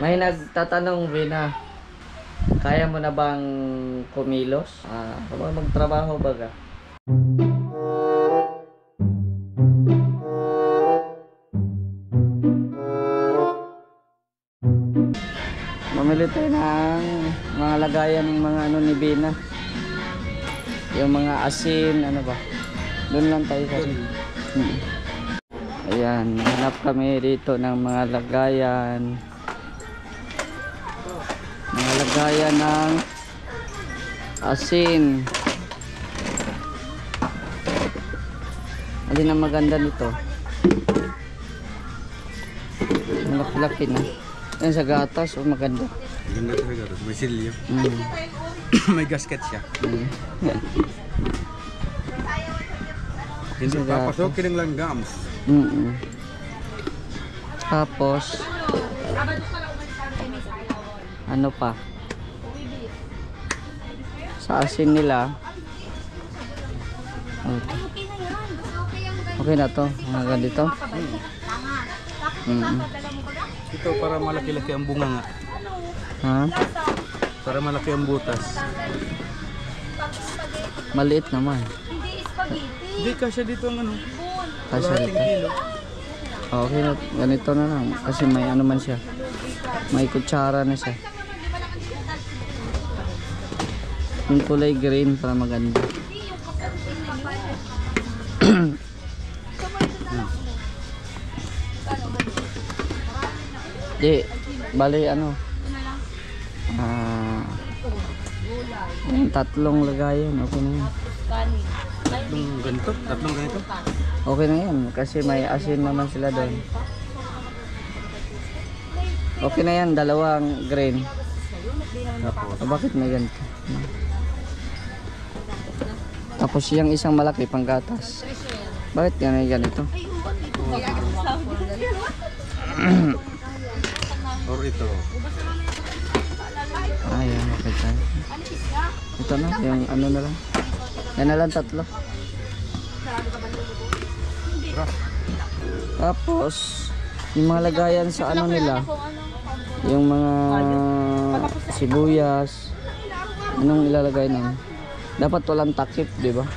May nagtatanong, Vina, kaya mo na bang kumilos? Magtrabaho ba ka? Mamili tayo ng mga lagayan ng mga ano ni Vina. Yung mga asin, ano ba? Doon lang tayo kasi. Ayan, hanap kami dito ng mga lagayan. Mga lagayan ng asin. Alin ang maganda nito? Ang laki-laki na. Yan sa gatas, oh maganda. Maganda sa gatas, may silyo. May gasket siya. Hindi papasokin ng langgams. Tapos ano pa? Sa asin nila. Okay na to. Mga ganito. Ito para malaki-laki ang bunga nga. Ha? Para malaki ang butas. Maliit naman. Hindi kasya dito ang ano. Kasya dito. Okay na. Ganito na lang. Kasi may ano man siya. May kutsara na siya. Yung kulay green para maganda. Di, bali ano? Yung tatlong lagayan, okay na yan. Tatlong ganito? Tatlong ganito? Okay na yan, kasi may asin naman sila doon. Okay na yan, dalawang green. Bakit may ganito? Tapos yung isang malaki, pang gatas. Bakit yan may ganito? Or ito. Ayan, okay tayo. Ito na, yung ano na lang. Yan na lang, tatlo. Tapos, yung mga lagayan sa ano nila, yung mga sibuyas, anong ilalagay nun? Dapat walang takip, di ba?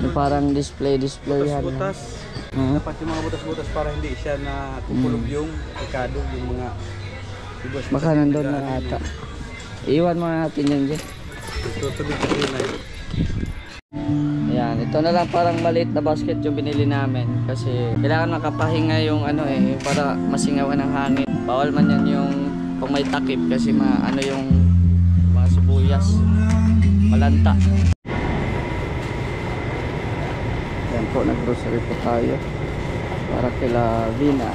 Yung parang display yan. Butas. Dapat yung mga butas-butas para hindi siya na kupulog yung ikado, yung mga sibuyas. Baka nandun na ata. Iwan mo natin yan dyan. Ayan, ito na lang parang maliit na basket yung binili namin. Kasi kailangan makapahinga yung ano para masingawan ng hangin. Bawal man yan yung kung may takip kasi ano yung mga sibuyas. Malanta. Ayan po, nag-grocery po tayo para kila Vina.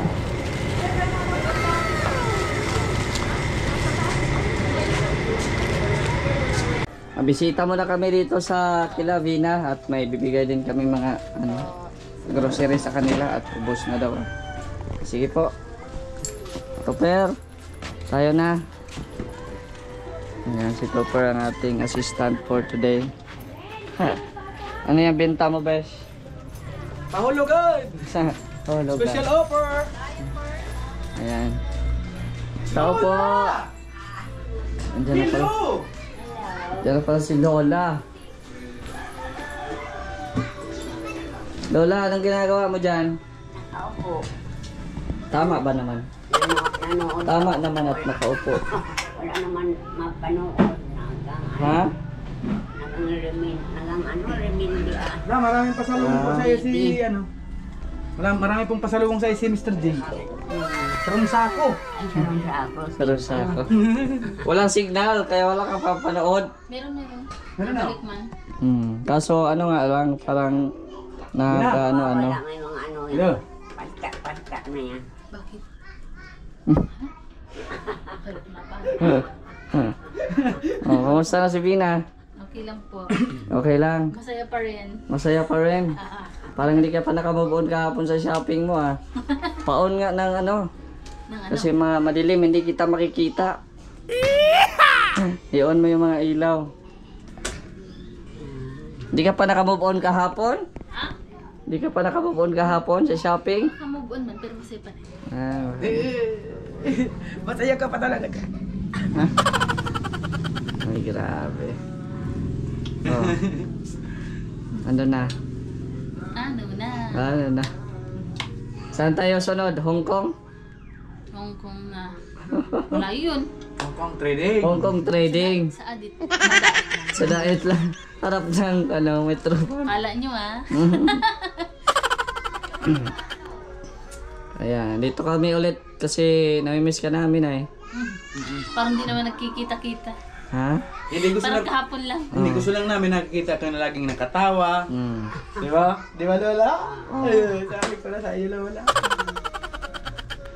Bisita muna kami dito sa kila Vina at may bibigay din kami mga grocery sa kanila at ubos na daw. Sige po. Topper, tayo na. Ayan, si Topper ang ating assistant for today. Ano yung benta mo, Besh? Pahulugan! Pahulugan. Special offer! Ayan. Tao po! Andiyan na pala. Diyan na pala si Lola. Lola, anong ginagawa mo dyan? Opo. Tama ba naman? Nanood. Tama naman at nakaupo. Wala naman mapanood. Ha? Remindi. Maraming pasalubong po sa iyo si Marami pong pasalubong sa iyo si Mr. J. Sarong sako. Sarong sako. Walang signal kaya wala kang papanood. Meron. Meron na. Kaso ano nga lang parang ano. Wala may mga ano yan. Patka na yan. Bakit? Kamusta na si Vina? Okay lang po. Okay lang. Masaya pa rin. Masaya pa rin. Parang hindi ka pa nakamove on kahapon sa shopping mo Paon nga ng ano. Kasi madilim, hindi kita makikita. I-on mo yung mga ilaw. Hindi ka pa nakamove on kahapon? Hindi ka pa nakapupunta kahapon sa shopping? Move on man, pero masaya pa rin. Ah, Masaya ka pa talaga. ay grabe. Oh. Ano na? Ano na? Ano na? Saan tayo sunod? Hong Kong? Hong Kong na. Wala yun. Hong Kong trading. Hong Kong trading. Sa adit. Madaat lang. Sa diet lang. Harap ng metro. Kala nyo ah. Ayan, dito kami ulit kasi namimiss ka namin ay. Parang di naman nagkikita-kita. Ha? Hindi gusto Parang lang, kahapon lang. hindi gusto lang namin nakikita ka na laging nakatawa. Mm. Di ba? Di ba, Lola? Ay, sabi ko na sa iyo, Lola.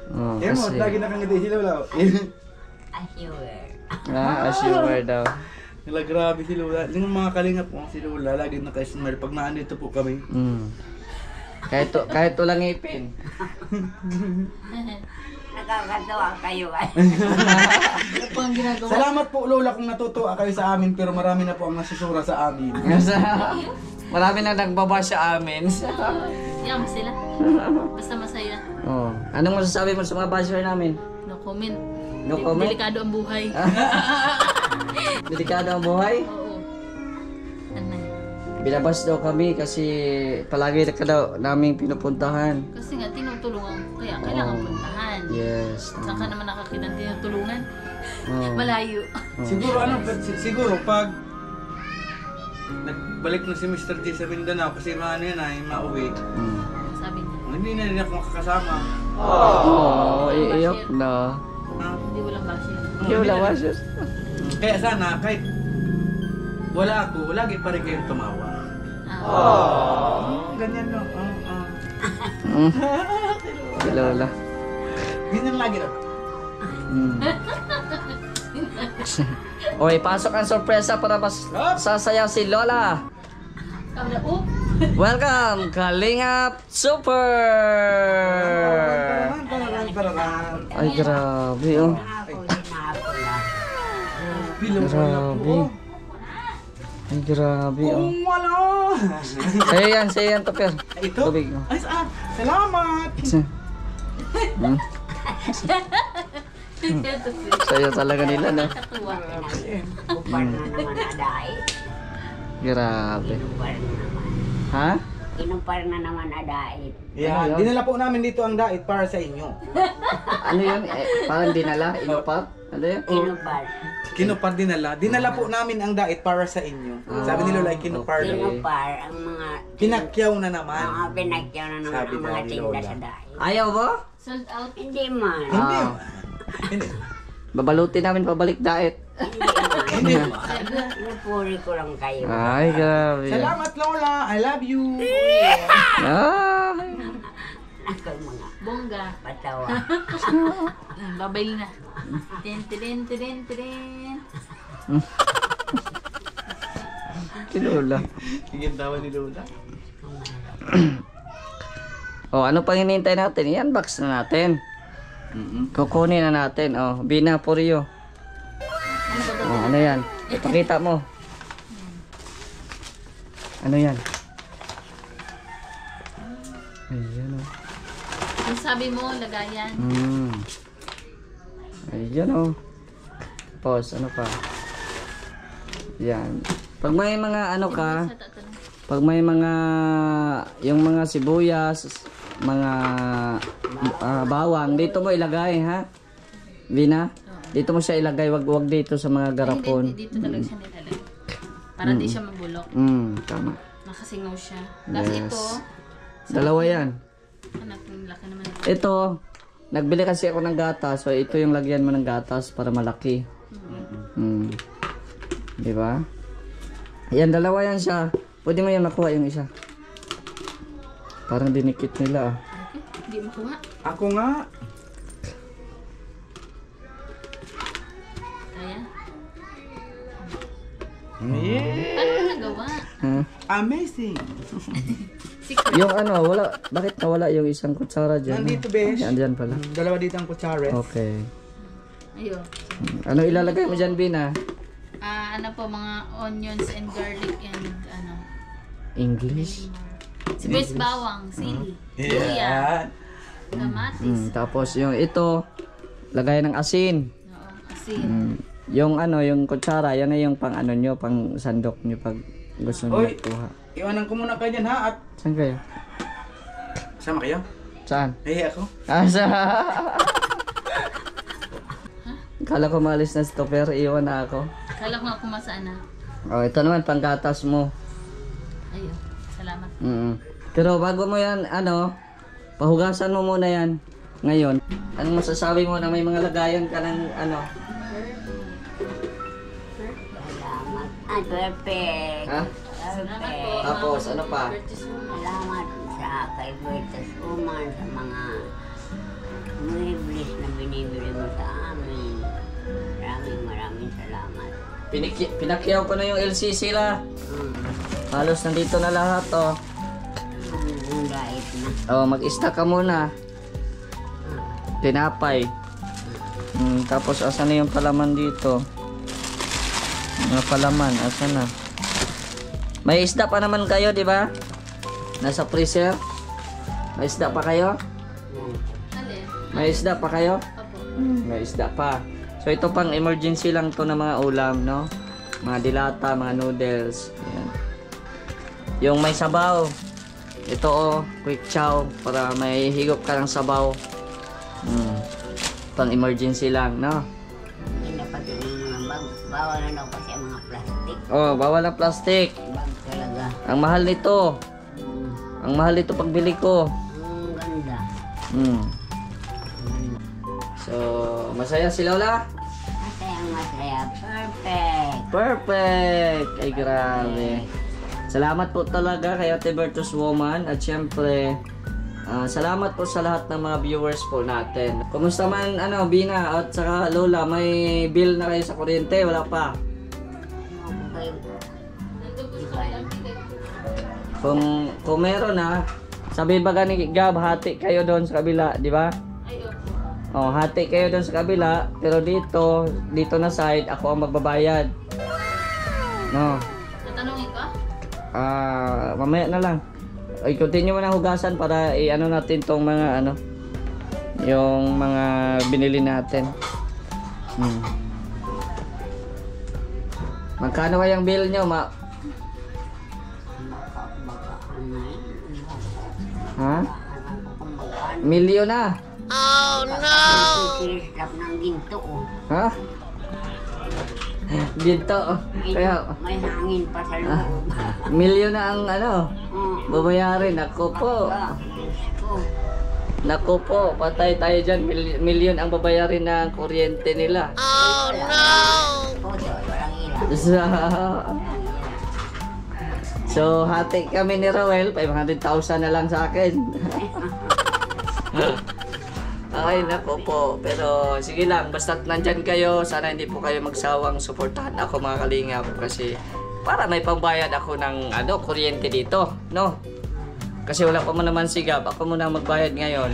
Oh, Yan mo, kasi, lagi nakangiti si Lola. As you were. as you were daw. Nila, grabe si Lola. Yung mga kalingap po, si Lola, lagi naka-smile. Pag naandito po kami. Mm. Kahit walang ngipin. Nakakatawa kayo ay. Ano po ang ginagawa? Salamat po, Lola, kung natutuwa kayo sa amin. Pero marami na po ang nasusura sa amin. Marami na nagbaba sa amin. Yam sila. Basta masaya. Oh. Anong masasabi mo sa mga basher namin? No comment. No comment? Delikado ang buhay. Delikado ang buhay? Oo. Ano yun? Binabas daw kami kasi palagi ka daw naming pinupuntahan. Kasi nga tinutulungan. Kaya kailangan Oo. puntahan. Yes. Saan ka naman nakakita ng tinutulungan? Oh. Malayo. Siguro siguro pag nagbalik na si Mr. J sa Mindanao kasi maano yan ay mauwi. Mm. Sabi niya. Hindi na rin ako makakasama. Oh, iiyok na. Ha? Hindi walang basher. Hindi wala basher. Kaya sana kahit wala ako, lagi pa rin kayong tumawa. Ganyan no. Mm. Si Lola. Ganyan lagi no. Mm. Okay, pasok ang sorpresa para mas sasaya si Lola. Kamera, oh! Welcome, Kalingap Super! Ay, grabe oh. Ako din ako lang. Grabe. Ay, grabe oh. Kung wala. Sa'yo yan, Topper. Ito? Tubig oh. Ay, saan? Salamat. Hmm? Sa'yo talaga nila, no? Katuwa. Kupar na naman aday. Grabe. Kupar na naman. Ha? Kinumpar na naman aday. Yan, Ano yun? dinala po namin dito ang dait para sa inyo. Ano yun? Parang dinala? Inupat? Ano yun? Kinumpar. Kinupar dinala. Dinala po namin ang dait para sa inyo. Sabi ni Lola ay kinupar. Okay. Kinumpar ang mga Pinakyaw na naman. mga pinagyaw na naman Sabi ang mga daw ni tinda Lola. sa dahil. Ayaw ba? Sold out. Hindi man. Hindi. Ah. Hindi. Babalutin namin pabalik diet. Hindi man. Napuri ko lang kayo. Ay, grabe. Salamat Lola. I love you. Ay. Ako mga Bongga. patawa. Babayl na. Tin, tin, tin, tin. Si Lola. Higit tawa ni Lola. Oh, ano pang hinihintay natin? I-unbox na natin. Kukunin na natin. Oh, Bina Purio. Oh, ano yan? Ipakita mo. Ano yan? Ayan oh. Yung sabi mo, lagayan. Ayan oh. Pause, ano pa? Yan. Pag may mga ano ka, Sa tatanong. pag may mga yung mga sibuyas, mga bawang, dito mo ilagay ha. Bina, dito mo siya ilagay, wag dito sa mga garapon. Hindi, dito talaga siya nilalagay. Para di siya mabulok. Tama. Nakasingaw siya. Tapos Yes. ito, Dalawa yan. anak ng laki naman ito. Ito, nagbili kasi ako ng gatas, so ito yung lagyan mo ng gatas para malaki. Di ba? Yan, dalawa yan siya. Pwede mo yan makuha yung isa. Parang dinikit nila ah. Okay, hindi makuha. Ako nga. Kaya, Yeah. paano mo nagawa? Huh? Amazing. Secret. Yung ano, wala, bakit nawala yung isang kutsara dyan? Nandito, besh. Yan, dyan pala. Dalawa dito ang kutsares. Okay. Ayun. Ano ilalagay mo dyan, Bina? Ano po, mga onions and garlic and ano. English? Sibuyas bawang, sili, luya, Yan. kamatis. Tapos yung ito, lagay ng asin. Oo, asin. Yung ano, yung kutsara, yan ay yung pang ano nyo, pang sandok nyo pag gusto nyo Oy. kuha. Iwanan ko muna kayo dyan ha at Saan kayo? sama kayo. Saan? Nahiya ako. Sa... Kala ko malis na stopper, iwan na ako. Kala ko nga kumasaan na. Oh, ito naman, panggatas mo. Ayun, salamat. Pero bago mo yan, ano, pahugasan mo muna yan. Ngayon, anong masasabi mo na may mga lagayan ka ng ano? Salamat. Ay, perfect. Ha? Salamat po. Tapos, ano pa? Curtis Woman. Salamat sa kay Bertus Woman sa mga muebles na binibili mo sa amin. Maraming salamat. Pinakyaw ko na yung LCC la. Mm. Halos nandito na lahat, oh. Ang gait na. Oh, mag-stack ka muna. Tinapay. Tapos, asan na yung palaman dito? Mga palaman, asan na? May isda pa naman kayo, di ba? Nasa freezer. May isda pa kayo? Alin? May isda pa kayo? Opo. May isda pa. So ito pang emergency lang to na mga ulam, no? Mga dilata, mga noodles. Ayan. Yung may sabaw. Ito oh, quick chow para may higop ka ng sabaw. Pang emergency lang, no? Hindi na patuloy ng bag. Bawal na daw kasi ang mga plastic. Oh, bawal na plastic. Bag talaga. Ang mahal nito. Ang mahal nito pagbili ko. Ang ganda. So, masaya si Lola? Masaya. Perfect. Perfect! Ay, grabe. Salamat po talaga kay Ate Bertus Woman at syempre, salamat po sa lahat ng mga viewers po natin. Kumusta man, ano, Bina at saka Lola, may bill na kayo sa kuryente? Wala pa. Okay. Nandun ko sa kabilang ticket. Kung meron na, sabi ba ni Gab, hati kayo doon sa kabila, di ba? Ay, opo. Oh, hati kayo doon sa kabila, pero dito na side, ako ang magbabayad. No. Tatanungin ko? Mamaya na lang. Ay, continue mo na hugasan para i-ano natin tong mga ano, yung mga binili natin. Magkano ba yung bill nyo, ma? Ha? Milyon na. Kislap ng ginto. Ha? Dito. Kaya, May hangin pa sa loob. milyon na ang ano, babayarin. Ako po. Diyos ko. Naku po, patay tayo dyan. Milyon ang babayarin ng kuryente nila. Puto, walang ilaw. So, hati kami ni Roel. 500,000 na lang sa akin. Ay, naku po. Pero, sige lang. Basta't nandyan kayo. Sana hindi po kayo magsawang suportahan ako mga kalingap. Kasi, para may pambayad ako ng ano, kuryente dito. No? Kasi wala pa mo naman sigap. Ako muna magbayad ngayon.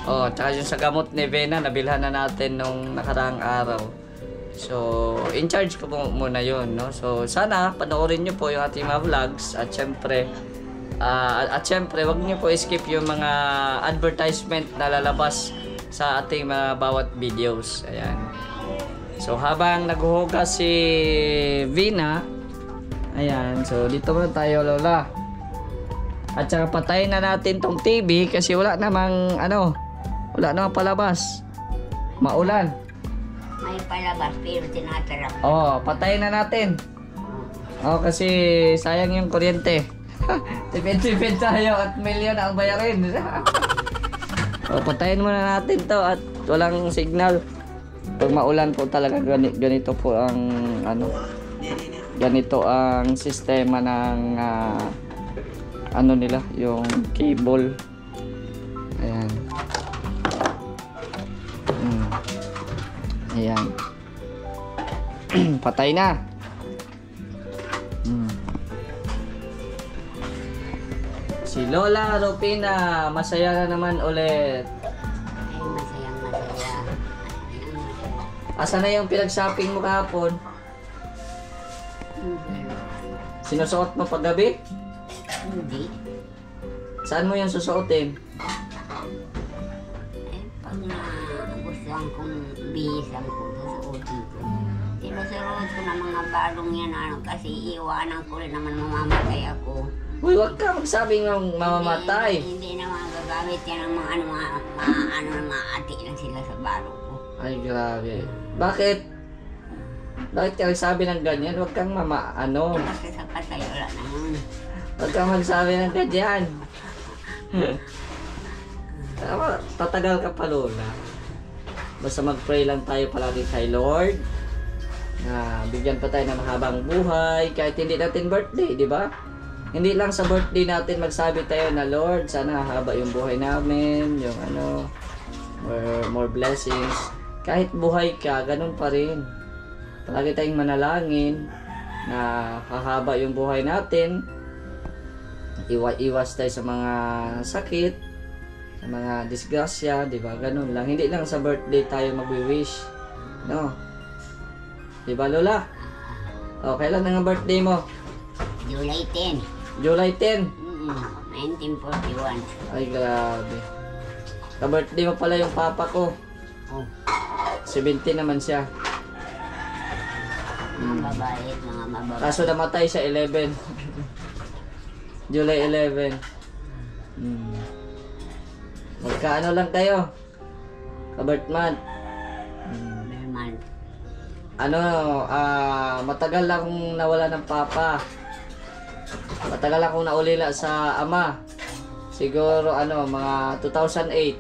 Oh, tsaka yung sa gamot ni Vena, nabilhan na natin nung nakaraang araw. So, in charge ko po muna yun, no? So, sana panoorin nyo po yung ating mga vlogs. At syempre, wag nyo po skip yung mga advertisement na lalabas sa ating mga bawat videos. Ayan. So, habang naghuhugas si Vina, ayan. So, dito muna tayo, Lola. At saka patayin na natin tong TV kasi wala namang palabas. Maulan. May palabas pero tinatarap. Oh, patayin na natin. Oh, kasi sayang yung kuryente. Tipid-tipid tayo at milyon ang bayarin. Oh, patayin muna natin to at walang signal. Pag maulan po talaga ganito po ang ganito ang sistema ng nila, yung cable. Ayan. Ayan. Patay na. Si Lola Rupina, masaya na naman ulit. Ay, masayang masaya. Asa na yung pinag-shopping mo kahapon? Sinusuot mo paggabi? Hindi. Saan mo yung susuotin? Eh, pag nagustuhan kong bihisan ko, susuotin ko. Sinusuot ko ng mga balong yan, ano, kasi iwanan ko rin naman mamamatay ako. Uy, wag ka magsabing ng mamamatay. Hindi na magagamit yan ng mga mga ati lang sila sa balong ko. Ay, grabe. Bakit? Bakit ka nagsabi ng ganyan? Huwag kang Kasi sa patay, wala na yun. Huwag kang magsabi ng ganyan. Tatagal ka pa, Lola. Basta mag-pray lang tayo palagi kay Lord. Na bigyan pa tayo ng mahabang buhay. Kahit hindi natin birthday, di ba? Hindi lang sa birthday natin magsabi tayo na, Lord, sana haba yung buhay namin. Yung more blessings. Kahit buhay ka, ganun pa rin. Palagi tayong manalangin na hahaba yung buhay natin. Iwas tayo sa mga sakit, sa mga disgrasya, di ba? Ganun lang. Hindi lang sa birthday tayo magwi-wish. No? Di ba, Lola? O, kailan ang birthday mo? July 10. July 10. 1941. Ay, grabe. Ka-birthday mo pala yung papa ko. Oh, 17 naman siya. mga babae, mga mababae. Kaso namatay siya 11. July 11. Magkaano lang kayo? Ka-birth month. Berman. Matagal lang akong nawala ng papa. Matagal akong naulila sa ama. Siguro mga 2008.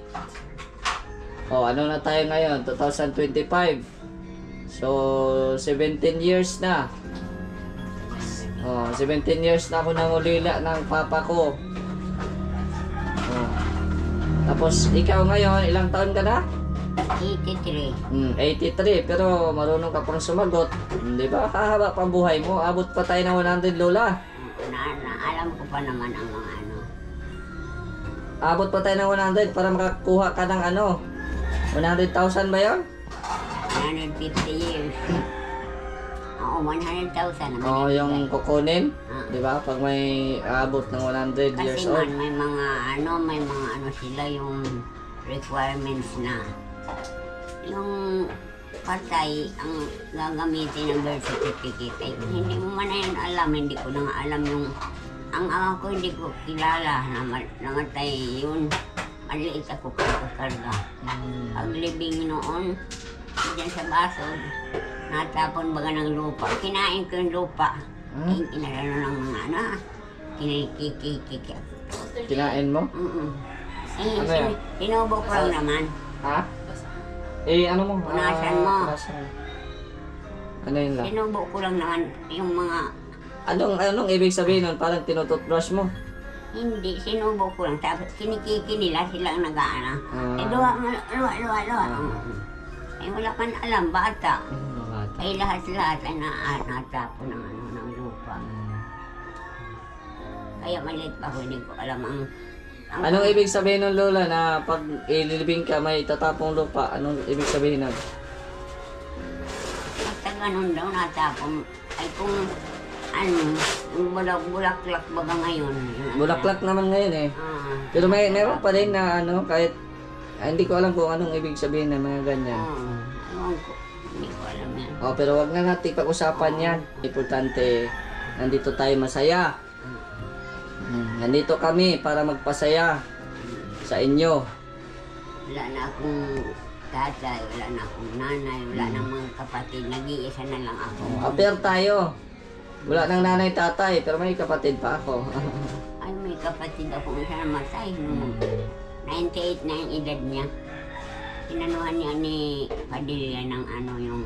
Ano na tayo ngayon? 2025. So 17 years na. 17 years na ako nangulila ng papa ko. Tapos ikaw ngayon, ilang taon ka na? 83. 83, pero marunong ka pang sumagot. Di ba? Hahaba pang buhay mo. Abot pa tayo ng 100, Lola. Alam ko pa naman ang mga Abot pa tayo ng 100 para makakuha ka ng 100,000 ba yun? 150 years. Oo, 100,000 naman. Oo, yung kukunin. Ah. Di ba? Pag may abot ng 100 years Kasi old. man, may mga sila yung requirements na yung patay ang gagamitin ng birth certificate. Ay, hindi mo man na yun alam, hindi ko na nga alam yung ang ama ko hindi ko kilala na namatay yun. Maliit ako pagkakarga. Paglibing noon, dyan sa basod, natapon baga ng lupa. Kinain ko yung lupa. Eh, kinalano ng mga kinikikikik. Kinain mo? Eh, Ano yan? sinubo ko lang naman. Ha? Ano mo? Punasan mo. Punasan. Ano yun lang? Sinubo ko lang naman yung mga... Anong ibig sabihin nun? Parang tinututbrush mo? Hindi, sinubo ko lang. Tapos kinikiki nila silang nag-aana. Ah. Eh, luwa. Eh, wala pa na alam, bata. Bata. Ay, lahat-lahat ay natapon ng lupa. Kaya maliit pa ko, hindi ko alam ang Anong ibig sabihin ng Lola na pag ililibing ka may tatapong lupa? Anong ibig sabihin nun? basta ganun daw natapon. Ay kung yung bulaklak baga ngayon. Bulaklak naman ngayon eh. Pero meron pa din na kahit hindi ko alam kung anong ibig sabihin ng mga ganyan. Ewan ko, hindi ko alam yan. Pero wag na natin pag-usapan yan. Importante, nandito tayo masaya. Nandito kami para magpasaya sa inyo. Wala na akong tatay, wala na akong nanay, wala na mga kapatid. Nag-iisa na lang ako. Appear tayo. Wala nang nanay tatay, pero may kapatid pa ako. Ay, may kapatid ako isa na matay. 98 na yung edad niya. Tinanuhan niya ni Padilla ng yung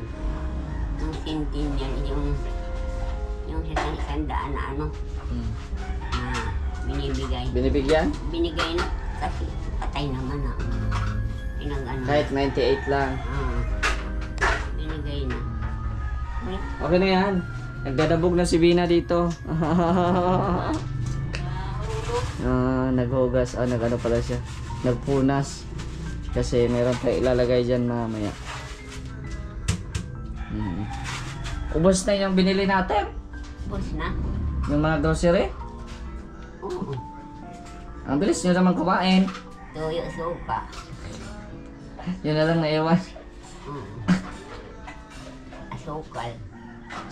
centennial, yung sandaan na binibigay. Binibigyan? Binigay na kasi patay naman na. Kahit 98 lang. Binigay na. Okay na yan. Nagdadabog na si Bina dito. Naghugas. Nag-ano pala siya. Nagpunas. Kasi meron tayo ilalagay dyan mamaya. Ubos na yung binili natin. Ubos na? Yung mga grocery. Oo. Ang bilis nyo naman kumain. Tuyo suka. Yun na lang naiwan. Asukal.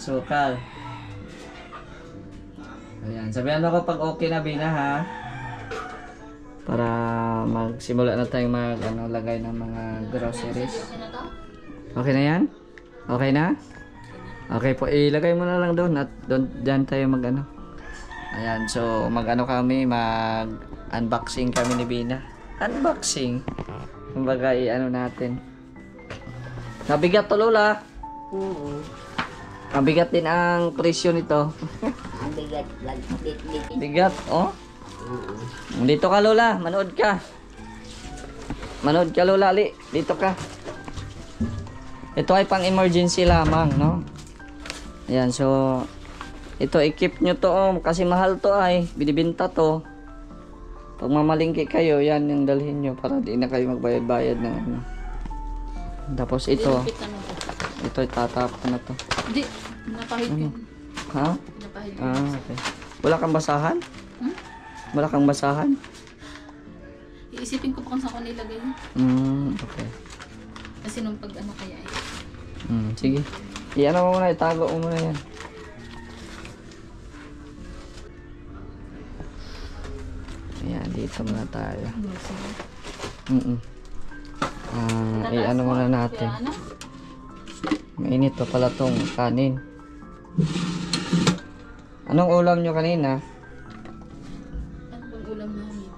Sukal. Ayan, sabihan mo ko pag okay na Bina ha. Para magsimula na tayong lagay ng mga groceries. Okay na to? Okay na yan? Okay na? Okay po, ilagay mo na lang doon at doon dyan tayo Ayan, so kami, mag-unboxing kami ni Bina. Unboxing. Kumbaga natin. Nabigat to Lola. Ang bigat din ang presyo nito. Ang bigat. Bigat, oh. Dito ka Lola, manood ka. Manood ka Lola, dito ka. Ito ay pang emergency lamang, no? Ayan, so ito i-keep nyo to kasi mahal to ay binibenta to. Pag mamalingki kayo, yan yung dalhin nyo para di na kayo magbayad-bayad ng ano. Tapos ito, Dilipit naman to. ito itatap ko na to. Hindi. Napahid yun. Ha? Napahid yun. Ah, okay. Wala kang basahan? Hmm? Wala kang basahan? Iisipin ko pa kung saan ko nilagay yun. Okay. Kasi nung pag ano kaya eh. Sige. Iyan mo muna, itago mo muna yan. Ayan, dito muna tayo. Ano muna natin. Kaya ano? Mainit pa pala tong kanin. Anong ulam nyo kanina? Ano bang ulam namin?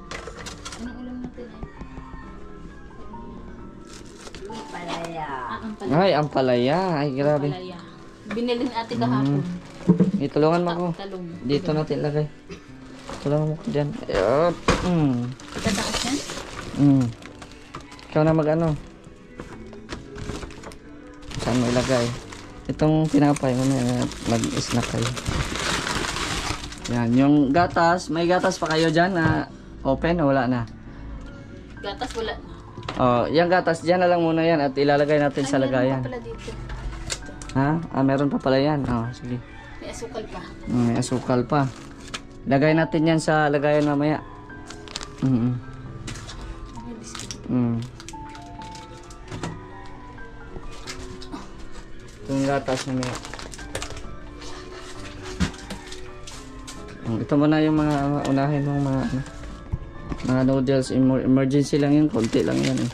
Anong ulam natin eh? Palaya. Ang palaya. Ay, ang palaya. Ay, grabe. Palaya. Binili ni ate kahapon. Itulungan mo ako. Talong. Dito natin lagay. Tulungan mo ko dyan. Ayun. Itataas yan? Ikaw na saan mo ilagay? Itong tinapay mo na mag-snack kayo. Yan, yung gatas, may gatas pa kayo dyan na open o wala na? Gatas wala na. Oh, yung gatas dyan na lang muna yan at ilalagay natin sa lagayan. Meron pa pala dito. Ha? Meron pa pala yan. Oh, sige. May asukal pa. May asukal pa. Lagay natin yan sa lagayan mamaya. May biscuit. Itong gatas mamaya. Ito muna yung mga unahin mong mga noodles. Emergency lang yun. Konti lang yan eh.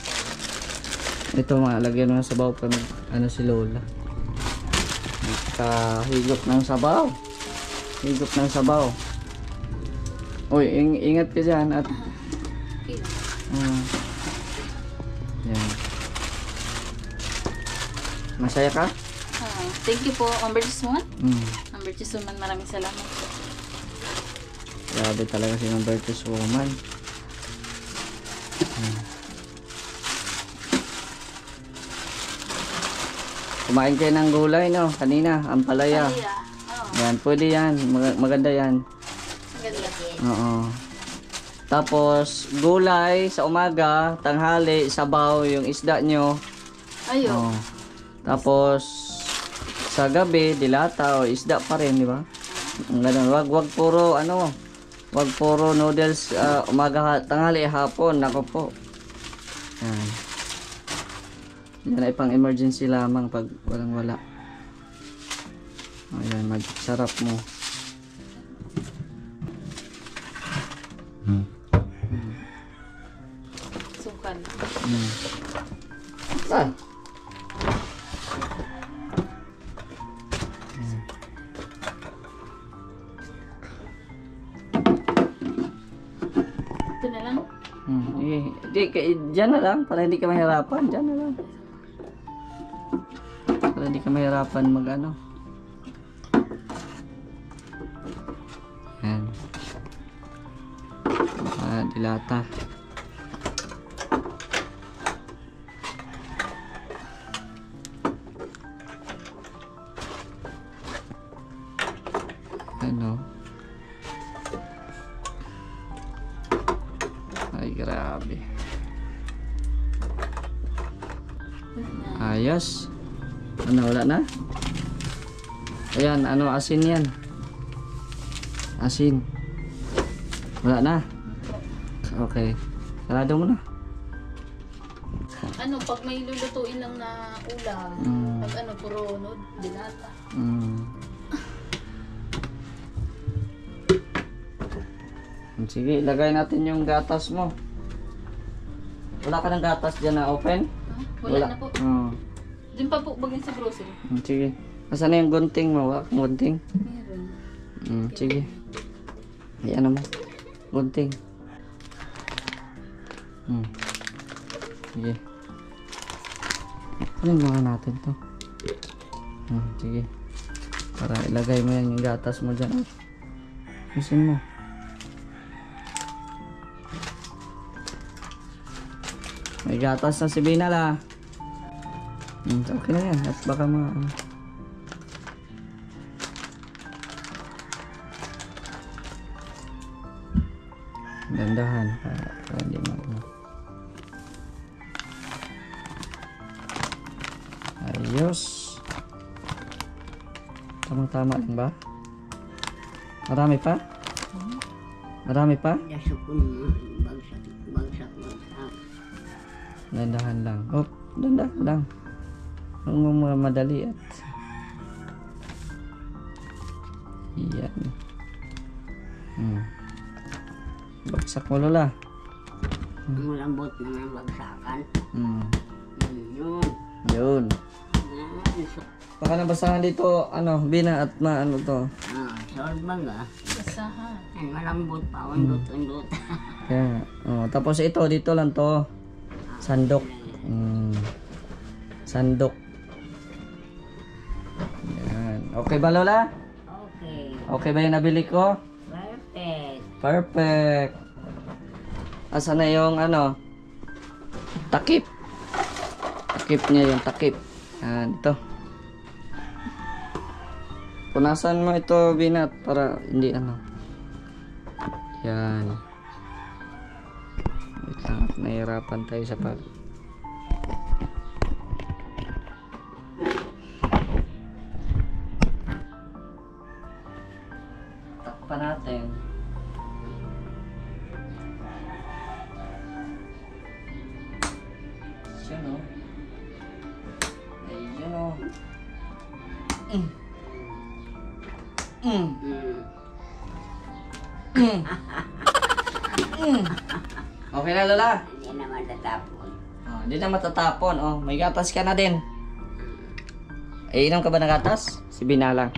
Ito lagyan mo ng sabaw pa si Lola. Higop ng sabaw. Higop ng sabaw. Uy, ingat ka dyan at Okay. yan. Masaya ka? Thank you po, Amber Jisuman. Mm. Amber Jisuman, maraming salamat po. Grabe talaga si Bertus Woman. Kumain kayo ng gulay, no? Kanina, ang palaya. Yan, pwede yan. Maganda yan. Oo. Tapos, gulay sa umaga, tanghali, sabaw, yung isda nyo. Ayo. Oo. Tapos, sa gabi, dilata o isda pa rin, di ba? Ganun. Wag puro, wag puro noodles, umaga, tanghali, hapon. Nako po. Yan. Yan ay pang emergency lamang pag walang wala. Ayan, sarap mo. Sukal. Ah. Ito na lang. Diyan na lang, para hindi ka mahirapan. Diyan na lang. Para hindi ka mahirapan mag-ano. Yan. Dilata. Ano? Ay, grabe. Ayos. Wala na? Ayan, asin yan. Asin. Wala na. Okay. Sarado mo na. Ano, pag may lulutuin lang na ulam, pag ano, puro dilata. Sige, ilagay natin yung gatas mo. Wala ka ng gatas dyan na open? Wala na po. Oo. Diyan pa po bagay sa grocery. Sige. Nasaan na yung gunting mo? Wala kang gunting? Meron. Sige. Ayan mo. Gunting. Sige. Ano mga natin to? Sige. Para ilagay mo yan yung gatas mo dyan. Isin mo. May gatas na si Binal ah. Okay na yan. At baka dandahan para hindi ayos. Tamang-tama lang ba? Marami pa? Marami pa? Dasok ko naman. Bagsak. Dandahan lang. Oh, dandahan lang. Huwag mo mga madali at yan. Bagsak mo lola. Ang lambot ng bagsakan. Yun. Yun. Baka nabasahan dito, ano, Bina at maano to. Sorbang Basahan. Yan, malambot pa. Undot. Kaya, tapos ito, dito lang to. Sandok. Sandok. Yan. Okay ba lola? Okay. Okay ba yung nabili ko? Perfect. Perfect. Asa na yung ano? Takip. Takip niya yung takip. Yan, ito. Punasan mo ito, Binat, para hindi ano. Yan. Wait lang, at nahirapan tayo sa pag... Takpan natin. Yan o. Ayun o. Okay na lola? Hindi naman tatapon. Hindi na matatapon. May gatas ka na din. Inom ka ba ng gatas? Si Binalang.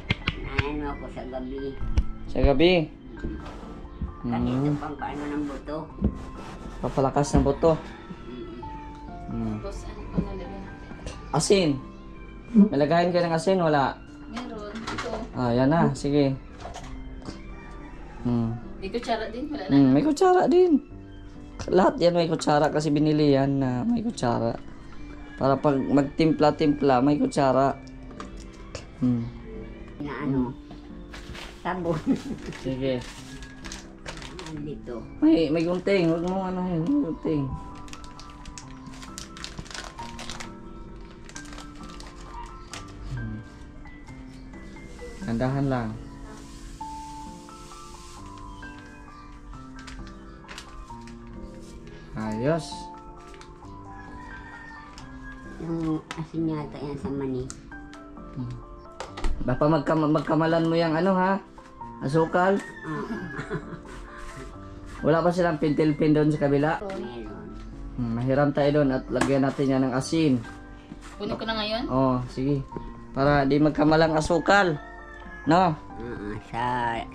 Ano ako sa gabi. Sa gabi. Kanito pang paano ng buto. Papalakas ng buto. Tapos ano pa nalagyan natin? Asin. Nalagayin ka ng asin? Wala. Meron. Ito. Yan na. Sige. May kutsara din. Wala na. May kutsara din. Lahat yan may kutsara kasi binili yan na may kutsara. Para pag magtimpla-timpla, may kutsara. Na ano. Sabon. Sige. Nandito. May gunting. Huwag mo ano yun. May gunting. Gandahan lang. Ayos. Yung asin yata yan sa mani. Baka magkamalan mo yung ano ha? Asukal? Wala pa silang pintil-pin doon sa kabila? Meron. Mahiram tayo doon at lagyan natin yan ng asin. Kunin ko na ngayon. Sige. Para di magkamalang asukal. No? Salt.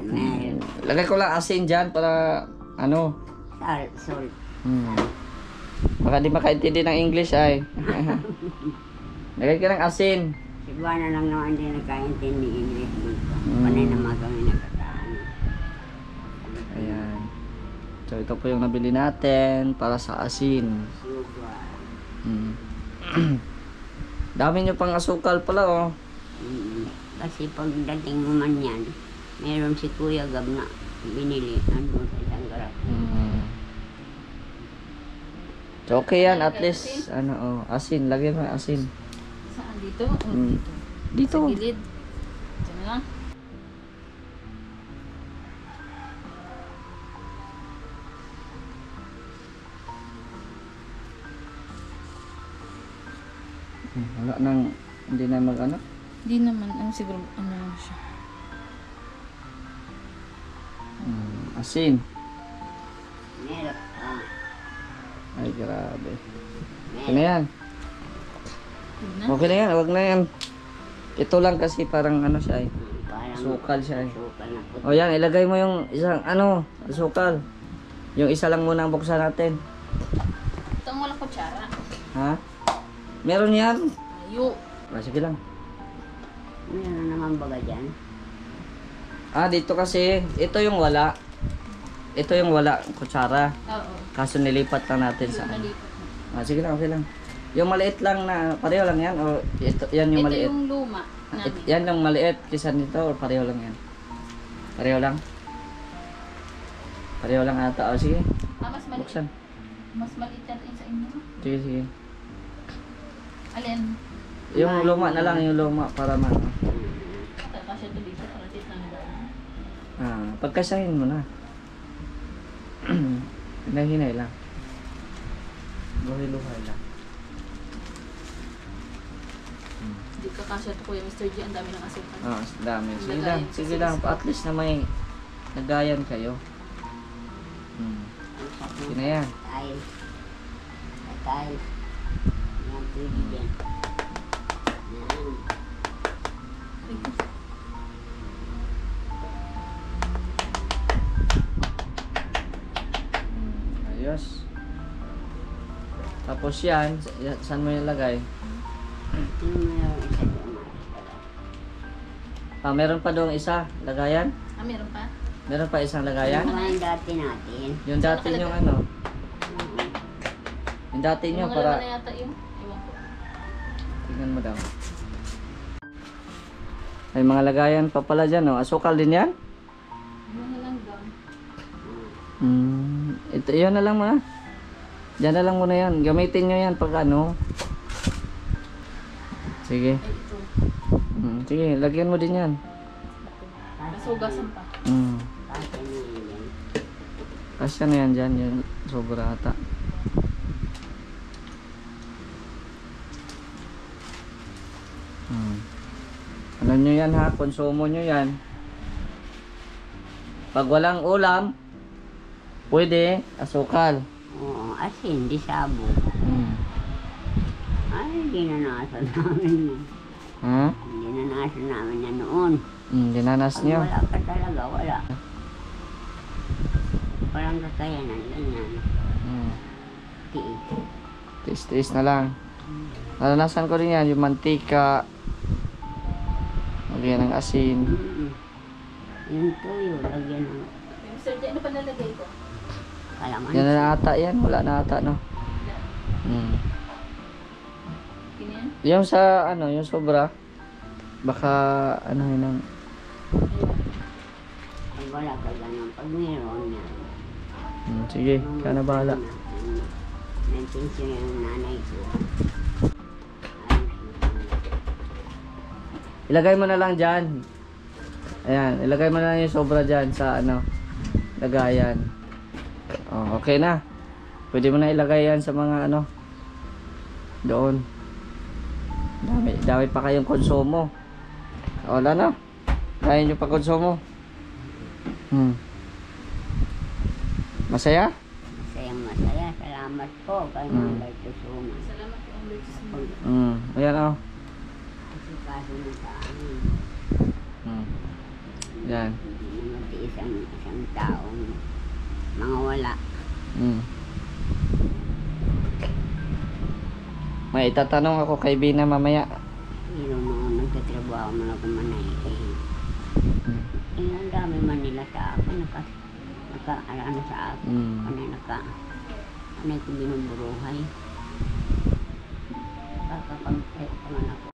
Meron. Lagay ko lang asin dyan para ano? Salt. Baka di makaintindi ng English ay. Lagay ka ng asin. Si Buwana lang naman din nagkaintindi English dito. Panay naman kami nagkakaano. Ayan. So ito po yung nabili natin para sa asin. Sugar. Dami nyo pang asukal pala Kasi pagdating mo man yan, meron si Kuya Gab na binili. Nandun sa isang garap. So okay yan, at least asin, lagyan mo yung asin. Saan dito? Dito. Sa gilid. Diyan na lang. Wala nang, hindi na mag-ano. Hindi naman, ano siguro, ano lang siya. Asin. Meron. Ay, grabe. Okay Meron. na yan. Yun na. Okay na yan, wag na yan. Ito lang kasi parang ano siya eh. Parang Sukal siya eh. sukal na puti. O yan, ilagay mo yung isang ano, sukal. Yung isa lang muna ang buksan natin. Ito ang walang kutsara. Ha? Meron yan. Ayo. Sige lang. Meron naman baga dyan. Dito kasi, ito yung wala. Ito yung wala, kutsara. Oo. Kaso nilipat lang natin sa ano. Nalipat na. Sige lang, okay lang. Yung maliit lang na, pareho lang yan? O ito, yan yung Ito maliit? yung luma namin. Yan lang maliit kisa nito o pareho lang yan? Pareho lang? Pareho lang ata. O sige, Mas maliit. buksan. Mas maliit yata yung sa inyo. Sige, sige. Alin? Yung luma na lang, yung luma para man. Kasi ito dito, para dito lang daan. Pagkasahin mo na. Hinahinay lang. Luhay-luhay lang. Hindi ka kasya ito kuya Mr. G, ang dami ng asukal. Dami. Sige Lagayan lang, sa sige lang. sisig. At least na may nagayan kayo. Sige na yan. Tiles. Tiles. Yan, pwede dyan. Yan. Ayos. Tapos yan, saan mo nilagay? Yung meron isa doon. Meron pa doong isa, lagayan? Meron pa? Meron pa isang lagayan? Ano yung dati natin? Yung dati yung ano? Yung dati nyo Yung mga laman para... na yata yung, ewan ko. Tingnan mo daw. May mga lagayan pa pala dyan, no? Asukal din yan? Yung na lang doon. Ito, yan na lang ma. Diyan na lang muna yan. Gamitin nyo yan pag ano. Sige. Ay, ito. Sige, lagyan mo din yan. Nasugasan pa. Kasi na yan. Kasya na yan dyan, yung sobra ata. Ano nyo yan ha, konsumo nyo yan. Pag walang ulam, pwede, asukal. Oo, asin, di sabo. Ay, hindi na nasa namin yan. Ha? Hindi na nasa namin yan noon. Dinanas Pag nyo. wala ka talaga, wala. Walang kakayanan, ganyan. Tiis. Tiis-tiis na lang. Naranasan ko rin yan, yung mantika. Lagyan ng asin. Yung tuyo, lagyan ng Mr. G, ano pa nalagay ko? kalamansi. Yan na ata yan, wala na ata no. Ganyan? Yung sa ano, yung sobra. Baka ano yun ang... Pag wala ka ganun, pag mayroon yan. Sige, ka na bahala. Naintinsin yung nanay ko. Ilagay mo na lang dyan. Ayan, ilagay mo na lang yung sobra dyan sa ano, lagayan. Okay na. Pwede mo na ilagay yan sa mga ano, doon. Dami pa kayong konsumo. Wala na. Kaya nyo pa konsumo. Masaya? Masayang masaya. Salamat po kay Mangay Tusuma. Salamat po ang Lord Jesus. Ayan o. Kasi kaso na sa amin. Yan. Hindi na matiis ang isang taong mga wala. May itatanong ako kay Bina mamaya. Pero noon nagtatrabaho man ako manay. Ang dami man nila sa akin. Ano sa akin. Anay ko binuburuhay. Kakapag-pay pa man ako.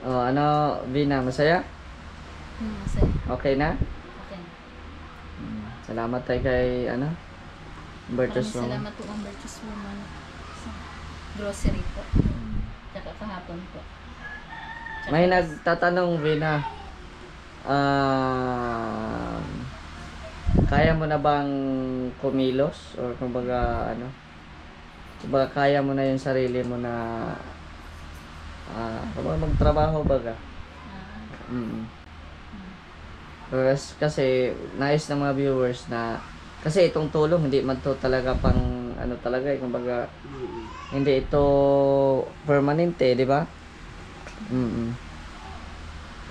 Ano, Bina, masaya? Masaya. Okay na? Okay. Salamat tayo kay, ano? Bertus Maraming salamat po ang Virtuous Woman sa grocery po. Tsaka kahapon po. May nagtatanong, Vina, kaya mo na bang kumilos? Or kumbaga, ano? Kumbaga, kaya mo na yung sarili mo na kumbaga magtrabaho baga? Kasi nais ng mga viewers na kasi itong tulong hindi man to talaga pang ano talaga kumbaga hindi ito permanente, di ba?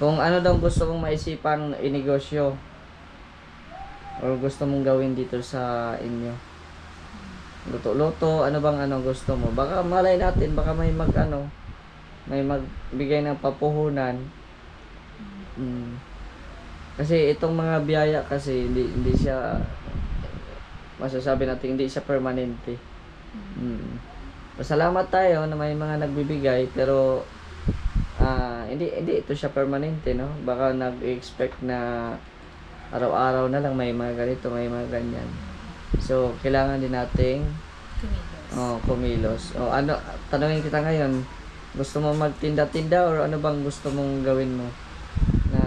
Kung ano daw gusto mong maisipang inegosyo or gusto mong gawin dito sa inyo, luto-luto, ano bang gusto mo? Baka malay natin, baka may may magbigay ng papuhunan. Kasi itong mga biyaya kasi hindi siya masasabi natin hindi siya permanente. Pasalamat tayo na may mga nagbibigay pero hindi ito siya permanente, no? Baka nag-expect na araw-araw na lang may mga ganito, may mga ganyan. So kailangan din nating kumilos. Tanungin kita ngayon, gusto mo magtinda-tinda or ano bang gusto mong gawin mo na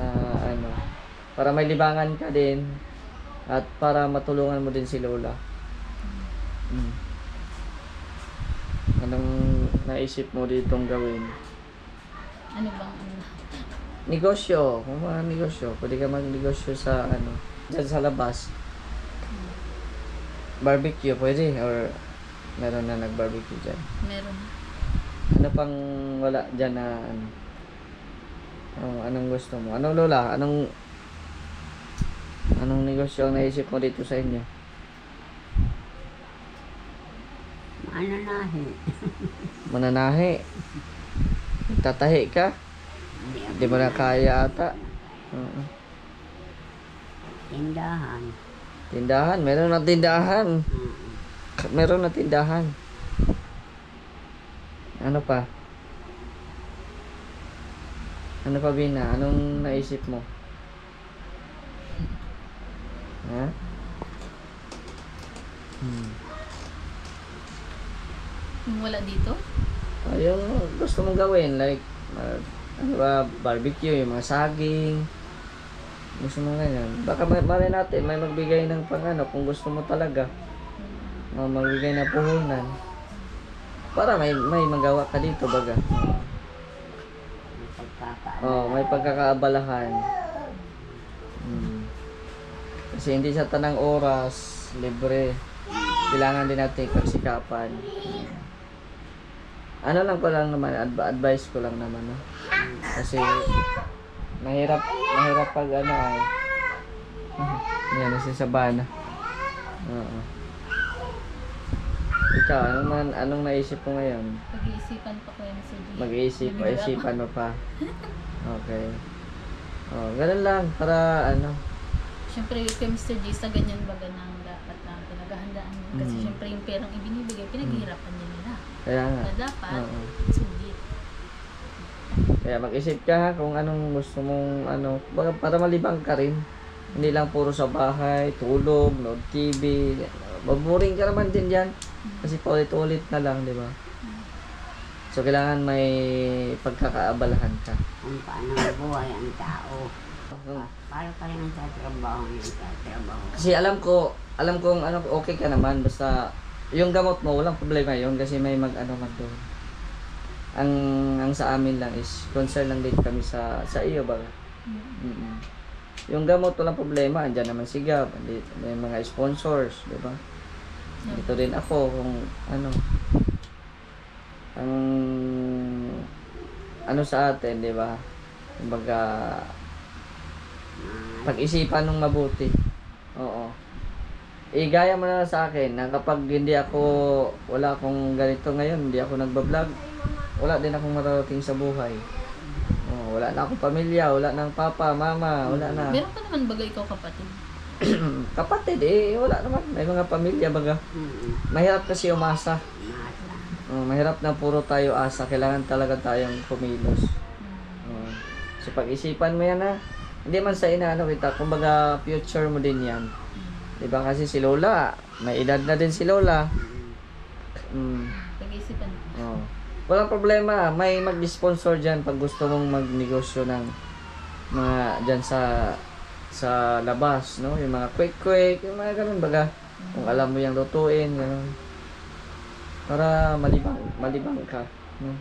para may libangan ka din at para matulungan mo din si Lola? Anong naisip mo ditong gawin? Ano bang Negosyo, kung mga negosyo, pwede ka magnegosyo sa dyan sa labas. Barbecue, pwede, or meron na nag-barbecue dyan? Meron. Ano pang wala dyan na anong gusto mo? Anong Lola? Anong negosyo ang naisip mo dito sa inyo? Mananahi. Tatahi ka? Hindi mo na kaya ata. Tindahan. Tindahan? Meron na tindahan. Meron na tindahan. Ano pa? Ano pa, Bina? Anong naisip mo? Ha? Yung wala dito? Yung gusto mong gawin, like, barbecue, yung mga saging. Gusto mo ganyan. Baka malay natin, may magbigay ng kung gusto mo talaga. Magbigay na puhunan. Para may magawa ka dito, baga. May pagkakaabalahan. Kasi hindi sa tanang oras, libre. Kailangan din natin pagsikapan. Ano lang ko lang naman, advice ko lang naman, no? Kasi mahirap pag yan, nasa Sabana. Oo. Ikaw, anong naisip mo ngayon? Pag-iisipan pa ko yan sa G. Mag-iisipan mo pa. Okay. Ganun lang, para Siyempre, kay Mr. J, sa ganyan baga ng dapat na pinaghahandaan niya. Kasi siyempre yung perang ibinibigay, pinaghihirapan niya nila. Kaya nga. Kaya dapat, sugit. Kaya mag-isip ka ha, kung anong gusto mong para malibang ka rin. Hindi lang puro sa bahay, tulog, nood TV. Maburing ka naman din dyan. Kasi paulit-ulit na lang, di ba? So, kailangan may pagkakaabalahan ka. Kung paano buhay ang tao. Para pa rin sa trabaho Kasi alam ko okay ka naman. Basta, yung gamot mo, walang problema yun. Kasi may mag doon. Ang sa amin lang is, concern lang din kami sa iyo ba? Yung gamot, walang problema. Andyan naman si Gab. May mga sponsors, di ba? Ito din ako kung ang sa atin, di ba? Kumbaga, pag-isipan ng mabuti. Oo. Gaya mo na sa akin na kapag wala akong ganito ngayon, hindi ako nagbablog, wala din akong mararating sa buhay. Wala na akong pamilya, wala nang papa, mama, wala na. Meron pa naman baga ikaw kapatid? Kapatid wala naman. May mga pamilya baga. Mahirap kasi umasa. Mahirap na puro tayo asa. Kailangan talaga tayong kumilos. So pag-isipan mo yan hindi man sa kita, kumbaga future mo din yan. Diba kasi si Lola, may edad na din si Lola. Pag-isipan. Walang problema, may mag-sponsor dyan pag gusto mong magnegosyo ng mga dyan sa labas, no? Yung mga quick, yung mga ganun baga. Kung alam mo yung lutuin, ganun. Para malibang ka, no?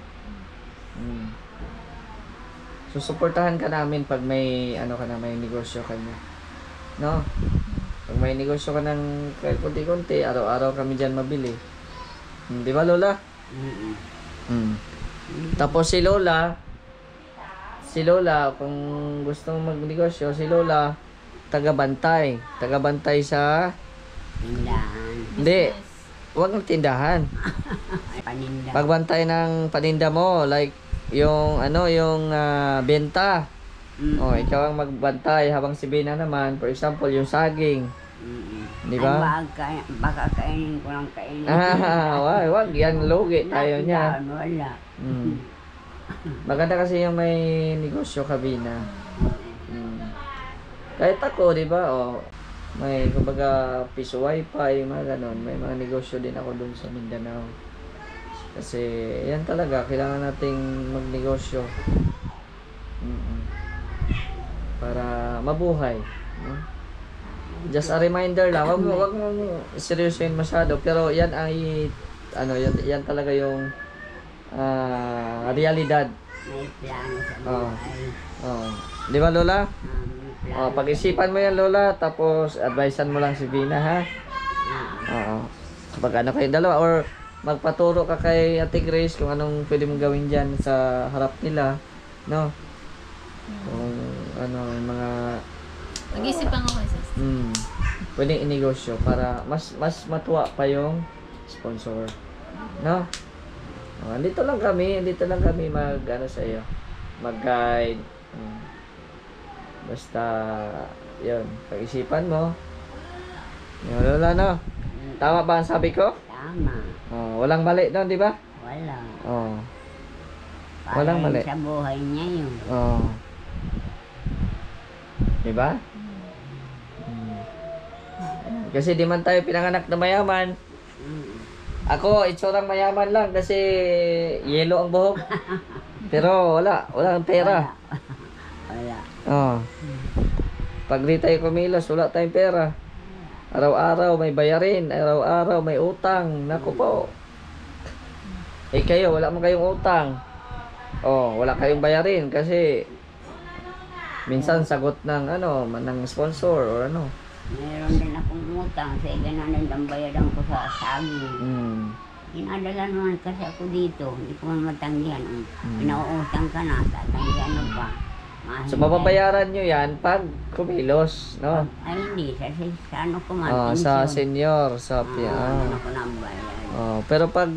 So, suportahan ka namin pag may, may negosyo ka na. No? Pag may negosyo ka ng kahit konti-konti, araw-araw kami dyan mabili. Di ba, Lola? Tapos si Lola, kung gusto mong magnegosyo, si Lola, taga-bantay sa... Tindahan. Hindi, huwag ng tindahan. Paninda. Pagbantay ng paninda mo, like, yung benta. Oh, ikaw ang magbantay habang si Bina naman, for example, yung saging. Di ba? Baka kainin ko lang kainin. Wag yan, lugi tayo niya. Wala. Maganda kasi yung may negosyo ka, Bina. Kahit ako, di ba? Oh, may kumbaga piso wifi, mga ganon. May mga negosyo din ako dun sa Mindanao. Kasi yan talaga, kailangan nating magnegosyo. Para mabuhay, no? Just a reminder lang, wag mo seryosohin masyado, pero yan ay yan talaga yung realidad. May plano sa buhay. Di ba, Lola? May plano. Pag-isipan mo yan, Lola, tapos advisean mo lang si Vina, ha? Kapag kayong dalawa, or magpaturo ka kay Ate Grace kung anong pwede mong gawin dyan sa harap nila, no? Kung yung mga Nag-isipan ako isa. pwedeng inegosyo para mas matuwa pa yung sponsor, no? Andito lang kami sa iyo, mag-guide. Basta yun, pag-isipan mo yun, Lola, no? Tama ba ang sabi ko? Tama. Walang mali doon, di ba? Wala. Walang mali. Sa buhay niya yun. Di ba? Kasi di man tayo pinanganak na mayaman. Ako, itsurang mayaman lang kasi yelo ang buhok. Pero walang pera. Wala. Pag di tayo kumilos, wala tayong pera. Araw-araw may bayarin, araw-araw may utang. Naku po. Kayo, wala mo kayong utang. Wala kayong bayarin kasi minsan sagot ng ng sponsor or ano. Meron din akong utang sa gananan ang bayadan ko sa saging. Inadala naman kasi ako dito, hindi ko man matanggihan. Pinauutang ka na, tatanggihan mo pa. So mababayaran nyo yan pag kumilos, no? Ay hindi, sa ano ko man. Sa senior, sa ano ko nang bayad. pero pag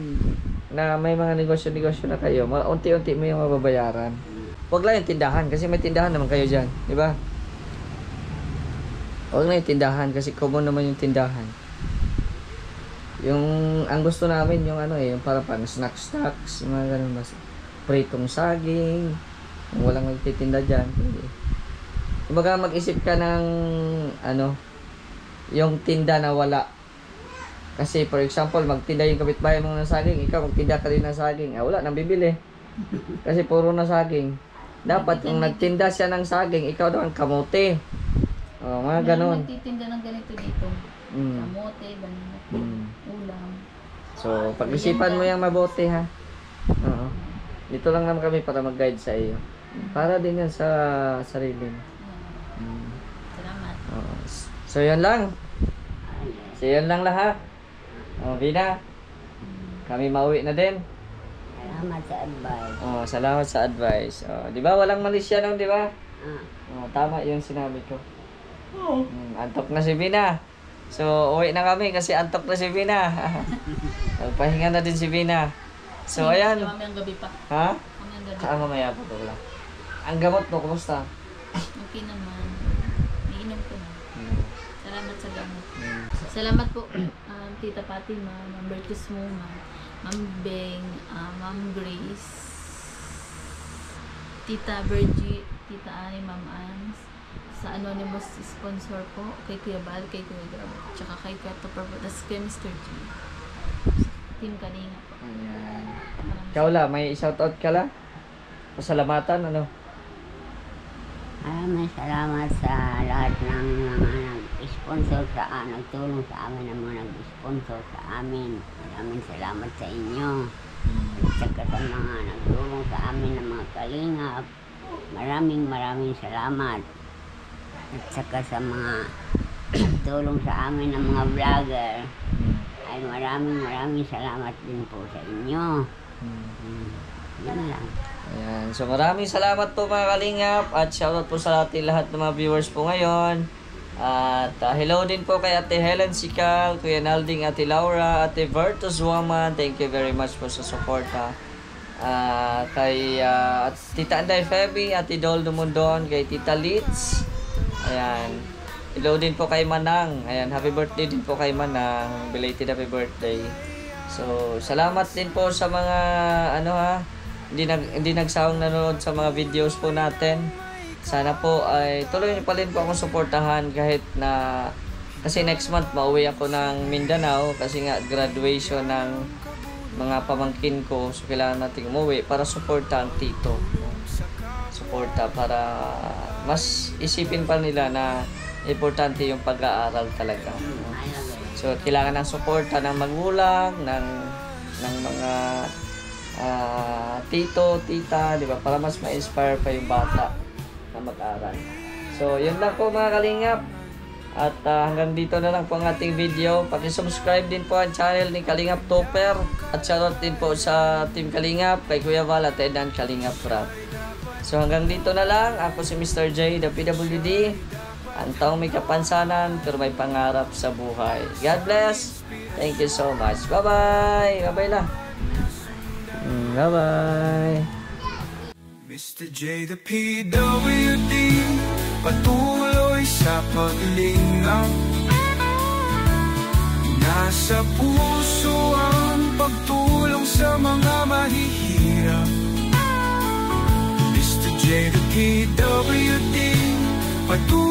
na may mga negosyo na kayo, unti-unti mo yung mababayaran. Huwag lang yung tindahan kasi may tindahan naman kayo dyan, di ba? Huwag na yung tindahan kasi common naman yung tindahan. Ang gusto namin yung yung para pang snacks, mga ganun mas pritong saging, kung walang nagtitinda dyan. Kumbaga mag-isip ka ng yung tinda na wala. Kasi for example, magtinda yung kapitbahay mo ng saging, ikaw magtinda ka rin ng saging, wala nang bibili. Kasi puro na saging. Dapat kung nagtinda siya ng saging, ikaw daw ang kamote. Mga ganon. Nagtitinda ng ganito dito. Kamote, banana, ulam. So, pag-isipan mo yung mabuti, ha? Dito lang naman kami para mag-guide sa iyo. Para din yan sa sarili mo. Salamat. So, yan lang. So, yan lang lahat. Vina, kami mauwi na din. Salamat sa advice. Salamat sa advice. Di ba walang mali siya nun, di ba? Tama yung sinabi ko. Antok na si Vina. So, uwi na kami kasi antok na si Vina. Pahinga na din si Vina. So, ayan. Mamayang gabi pa. Ha? Mamayang gabi. Mamaya pa pala. Ang gamot mo, kumusta? Okay naman. Iinom ko na. Salamat sa gamot. Salamat po, Tita Fatima, Ma'am Bertus Muma, Ma'am Beng, Ma'am Grace, Tita Virgie, Tita Annie, Ma'am Ans, sa anonymous sponsor po, kay Kuya Bal, kay Kuya Gab, tsaka kay Kuya Topper, tas kay Mr. G. Team Kalinga po. Ayan. Maraming Ikaw la, may shoutout ka la? Pasalamatan, ano? Maraming salamat sa lahat ng mga nag-sponsor nagtulong sa amin, ng mga nag-sponsor sa amin. Maraming salamat sa inyo. At saka sa mga nagtulong sa amin ng mga kalingap. Maraming salamat. At saka sa mga nagtulong sa amin ng mga vlogger. Ay maraming salamat din po sa inyo. Yan lang. Ayan. So maraming salamat po mga kalingap at shoutout po sa lahat ng mga viewers po ngayon. At hello din po kay Ate Helen Sikal, Kuya Nalding, Ate Laura, Ate Vertus Woman. Thank you very much po sa suporta. Kay Tita Anday Feby, Ate Dol Dumundon, kay Tita Litz. Ayan. Hello din po kay Manang. Ayan, happy birthday din po kay Manang. Belated happy birthday. So, salamat din po sa mga hindi nagsawang nanonood sa mga videos po natin. Sana po ay tuloy niyo pa rin po akong suportahan kahit na kasi next month mauwi ako ng Mindanao kasi nga graduation ng mga pamangkin ko. So kailangan natin umuwi para suporta ang tito. Suporta para mas isipin pa nila na importante yung pag-aaral talaga. So kailangan ng suporta ng magulang, ng mga tito, tita, di ba? Para mas ma-inspire pa yung bata na mag-aral. So, yun lang po mga kalingap. At hanggang dito na lang po ang ating video. Paki-subscribe din po ang channel ni Kalingap Topper. At shoutout din po sa Team Kalingap, kay Kuya Val at Edan Kalingap Rap. So, hanggang dito na lang. Ako si Mr. J, the PWD. Ang taong may kapansanan, pero may pangarap sa buhay. God bless. Thank you so much. Bye-bye. Bye-bye na. Bye-bye. Mr. J, the PWD, patuloy sa paglingap. Nasa puso ang pagtulong sa mga mahihirap. Mr. J, the PWD, patuloy